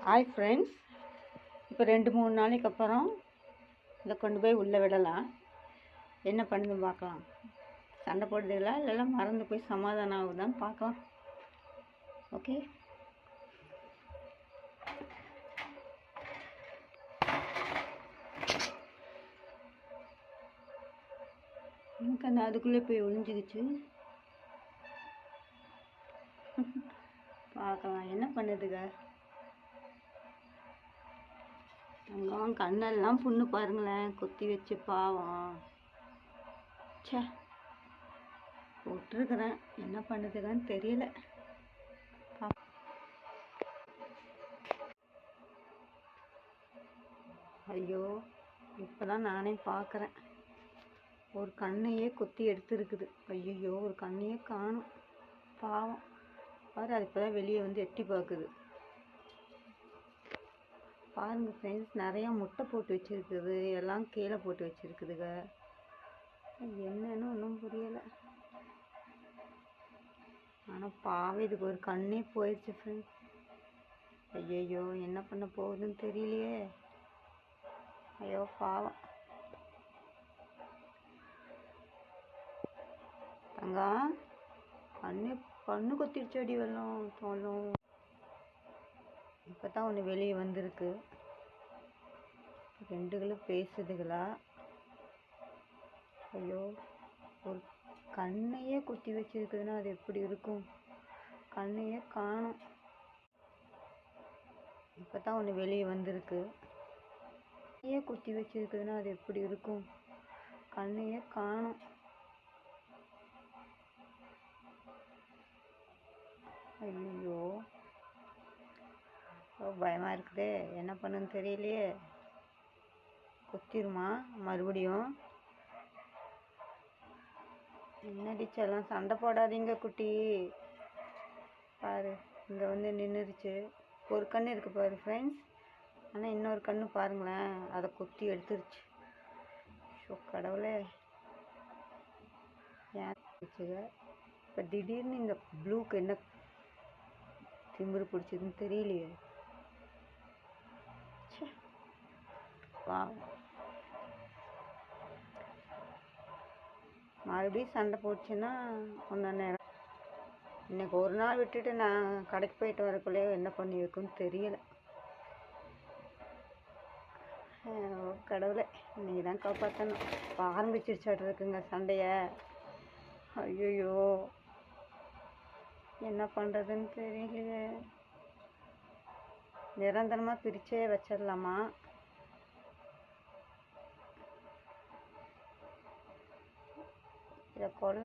Hi friends, இப்போ 2-3 நாளைக்கு அப்புறம் இதை கொண்டு போய் உள்ளே விடலாம். என்ன பண்ணுது பார்க்கலாம். சண்டை போடுறதுல இல்லைன்னா மறந்து போய் சமாதானம் ஆகுதான்னு பார்க்கலாம். ஓகே, எனக்கு அந்த அதுக்குள்ளே போய் ஒளிஞ்சிக்கிச்சு. பார்க்கலாம் என்ன பண்ணுதுங்க. தங்கம் கண்ணெல்லாம் புண்ணு பாருங்களேன், கொத்தி வச்சு பாவம். சே, விட்டுருக்குறேன், என்ன பண்ணுதுங்கன்னு தெரியல. ஐயோ, இப்போதான் நானே பார்க்குறேன். ஒரு கண்ணையே கொத்தி எடுத்துருக்குது. ஐயோ, ஒரு கண்ணையே காணும், பாவம். பாரு, அது இப்போ தான் வெளியே வந்து எட்டி பார்க்குது. பாருங்கள் ஃப்ரெண்ட்ஸ், நிறையா முட்டை போட்டு வச்சுருக்குது, எல்லாம் கீழே போட்டு வச்சுருக்குதுங்க. என்னன்னு ஒன்றும் புரியலை. ஆனால் பாவம், இதுக்கு ஒரு கண்ணே போயிடுச்சு ஃப்ரெண்ட்ஸ். ஐயோ, என்ன பண்ண போகுதுன்னு தெரியலையே. ஐயோ பாவம். தங்கம், கண்ணு கொத்திடுச்சு. அடி வெள்ளம் தோலும். இப்போ தான் ஒன்று வெளியே வந்திருக்கு. ரெண்டுகளும் பேசுதுங்களா? ஐயோ, ஒரு கண்ணையே குத்தி வச்சிருக்குதுன்னா அது எப்படி இருக்கும்? கண்ணையே காணும். இப்போ தான் ஒன்று வெளியே வந்திருக்கு. கண்ணையே குத்தி வச்சிருக்குதுன்னா அது எப்படி இருக்கும்? கண்ணையே காணும். ஐயோ, பயமாக இருக்குதே, என்ன பண்ணுன்னு தெரியலையே. குத்திருமா மறுபடியும்? என்னடிச்செல்லாம் சண்டை போடாதீங்க குட்டி. பாரு, இங்கே வந்து நின்றுடுச்சு. ஒரு கண்ணு இருக்குது பாரு ஃப்ரெண்ட்ஸ், ஆனால் இன்னொரு கண்ணு பாருங்களேன், அதை குத்தி எடுத்துருச்சு. ஷோ கடவுளே, ஏன் வச்சுங்க. இப்போ திடீர்னு இந்த ப்ளூக்கு என்ன திமிரு பிடிச்சதுன்னு தெரியலையே. வா, மறுபடியும் சண்டை போச்சுன்னா ஒன்று நேரம். இன்னைக்கு ஒரு நாள் விட்டுட்டு நான் கடைக்கு போயிட்டு வரக்குள்ளே என்ன பண்ணி வைக்குன்னு தெரியல. கடவுளே, இன்னைக்கு தான் காப்பாற்றணும். இப்போ ஆரம்பிச்சிருச்சாட்டு இருக்குங்க சண்டைய. ஐயோ, என்ன பண்ணுறதுன்னு தெரியலையே. நிரந்தரமாக பிரிச்சே வச்சிடலாமா? இதை கொலை